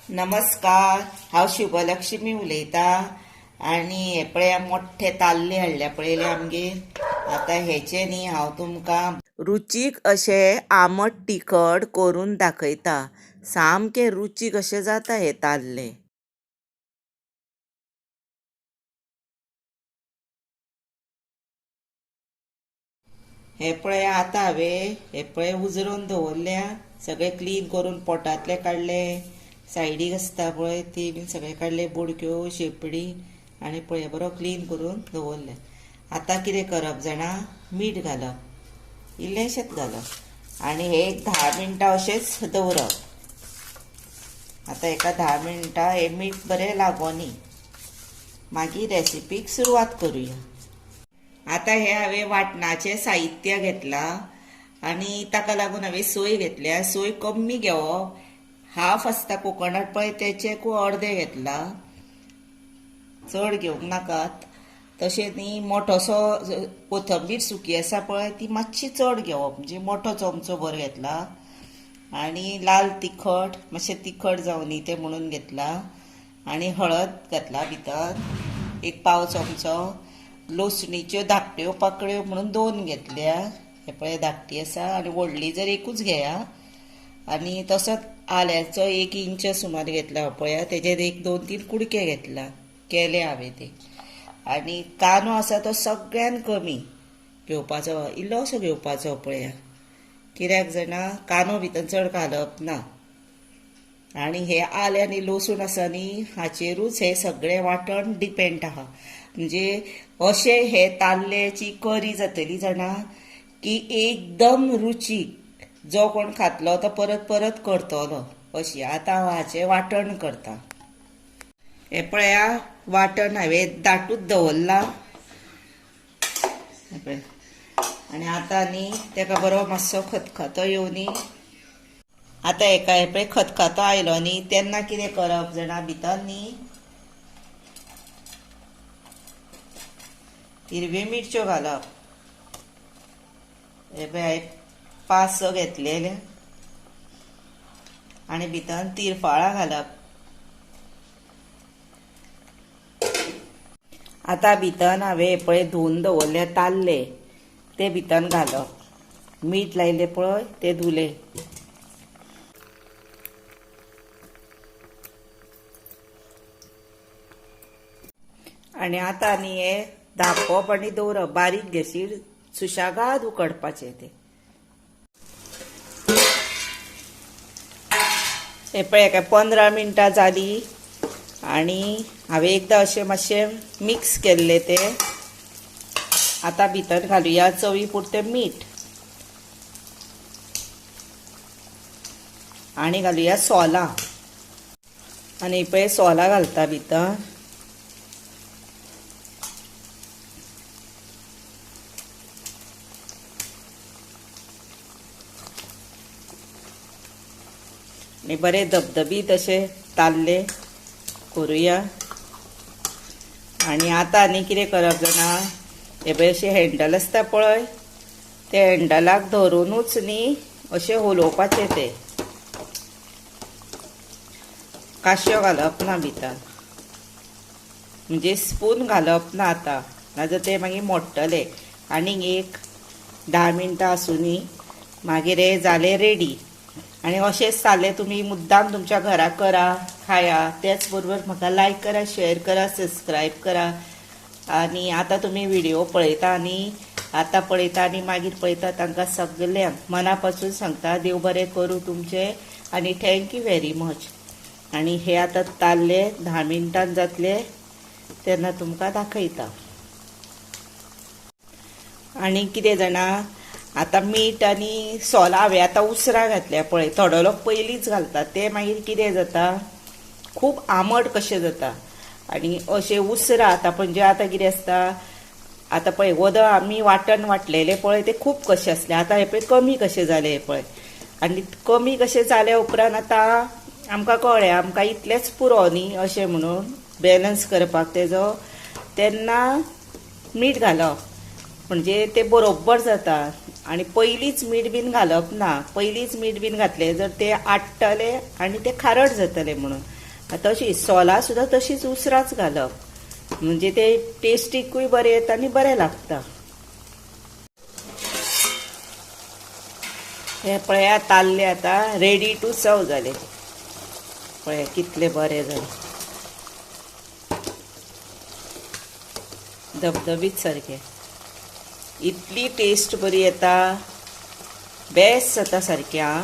नमस्कार, हांव शुभलक्ष्मी उलयतां आनी हे पळय मोठे ताल्ले हाडल्या पळयले आमगेर। आतां हेचे न्ही हांव तुमकां रुचीक अशे आमट तिखट करून दाखयता। सामके रुचीक अशे जाता हे ताल्ले। हे पळय आतां हांवें हे पळय उजरोवन दवरल्या, सगळे क्लीन करून पोटांतले काडले, सायडीक आसता पळय ती बीन सगळे काडले, बोडक्यो शेपडी आनी पळय बरो क्लीन करून दवरले। आतां कितें करप जाणा, मीठ घालप, इल्लेंशेंच घालप आनी हे एक 10 मिनटां अशेंच दवरप। आतां एका 10 मिनटां हे मीठ बरें लागोनी, मागीर रेसिपीक सुरवात करुया। आतां हे हांवें वांटणाचें साहित्य घेतलां आनी ताका लागून हांवें सोय घेतल्या। सोय कमी घेवप, हाफ आसता कोकोनट पळय तेचेकूय अर्दे घेतला, चड घेवंक नाकात। तशें न्ही मोठोसो कोथंबीर सुकी आसा पळय ती मातशी चड घेवप, म्हणजे मोठो चमचो भर घेतला। आनी लाल तिखट, मातशें तिखट जावं न्ही तें म्हणून घेतला। आनी हळद घातला भितर, एक पाव चमचो। लसणीच्यो धाकट्यो पाकळ्यो म्हणून 2 घेतल्या, हे पळय धाकटी आसा, आनी व्हडली जर एकूच घेया। आनी तसोच आल्याचो 1 इंच सुमार घेतला पळय, तेजेर 1-2-3 कुडके घेतला, केले हांवें ते। आनी कांदो आसा तो सगळ्यान कमी घेवपाचो, इल्लोसो घेवपाचो पळया, कित्याक जाणा कांदो भितर चड घालप ना। आनी हे आले आनी लसूण आसा न्ही, हाचेरूच हे सगळें वांटण डिपेंड आहा। म्हणजे अशें हे ताल्ल्याची करी जातली जाणा की एकदम रुचीक, जो कोण खातलो तो परत परत करतलो अशी। आतां हांव हाचें वांटण करतां। हे पळया वांटण हांवें दाटूच दवरलां, आनी आतां न्ही तेका बरो मातसो खतखतो येवनी। आतां हेका हे पळय खतखतो आयलो न्ही, तेन्ना कितें करप जाणा, भितर न्ही हिरव्यो मिरच्यो घालप। हे पळय हांवें 5-6 घेतलेले आनी भितर तिरफळां घालप। आतां भितर हांवें हे पळय धुवन दवरले ताल्ले ते भितर घालप, मीठ लायले पळय ते धुले। आनी आतां न्ही हे धांपप आनी दवरप, बारीक गॅसीर सुशेगाद उकडपाचें ते। हे पळय हेका 15 मिनटां जाली आनी हांवें एकदां अशें मातशें मिक्स केल्ले ते। आतां भितर घालुया चवी पुरतें मीठ आनी घालुया सोलां। आनी पळय सोलां घालता भितर। आनी बरें धबधबीत अशें ताल्ले करुया। आनी आतां न्ही कितें करप जाणा, हे पळय अशें हँडल आसता पळय, ते हँडलाक धरूनूच न्ही अशें हलोवपाचें ते, काश्यो घालप ना भितर, म्हणजे स्पून घालप ना आतां, नाजाल्यार ते मागीर मोडटले। आनीक एक 10 मिनटां आसूं न्ही, मागीर हे जाले रेडी। आनी अशेंच ताल्ले तुमी मुद्दाम तुमच्या घरा करा, खाया। त्याच बरोबर म्हाका लायक करा, शेअर करा, सबस्क्रायब करा। आनी आतां तुमी व्हिडिओ पळयता न्ही, आतां पळयता आनी मागीर पळयता, तांकां सगल्यांक मना पासून सांगता देव बरें करूं तुमचें आनी थँक्यू व्हेरी मच। आनी हे आतां ताल्ले 10 मिनटां जातले तेन्ना तुमकां दाखयता। आनी कितें जाणा, आतां मीठ आनी सोलां हांवें आतां उसरां घातल्या पळय, थोडो लोक पयलींच घालता, ते मागीर कितें जाता खूब आमट कशें जाता। आनी अशें उसरां आतां म्हणजे आतां कितें आसता, आतां पळय वदळ आमी वांटण वांटलेले पळय ते खूब कशें आसले, आतां हे पळय कमी कशें जाले हे पळय। आनी कमी कशें जाल्या उपरांत आतां आमकां कळ्ळें आमकां इतलेंच पुरो न्ही अशें म्हणून बॅलन्स करपाक तेजो, तेन्ना मीठ घालप, म्हणजे ते बरोबर जाता। आनी पयलींच मीठ बीन घालप ना, पयलींच मीठ बीन घातलें जर ते आडटले आनी ते खारट जातले म्हणून। तशी सोलां सुद्दां तशीच उसराच घालप म्हणजे ते टेस्टीकूय बरें येता आनी बरें लागता. हे पळया ताल्ले आतां रेडी टू सर्व जाले. पळया कितले बरे जाले, धबधबीत सारखे. इतली टेस्ट बरी येता, बेस्ट जाता सारकें.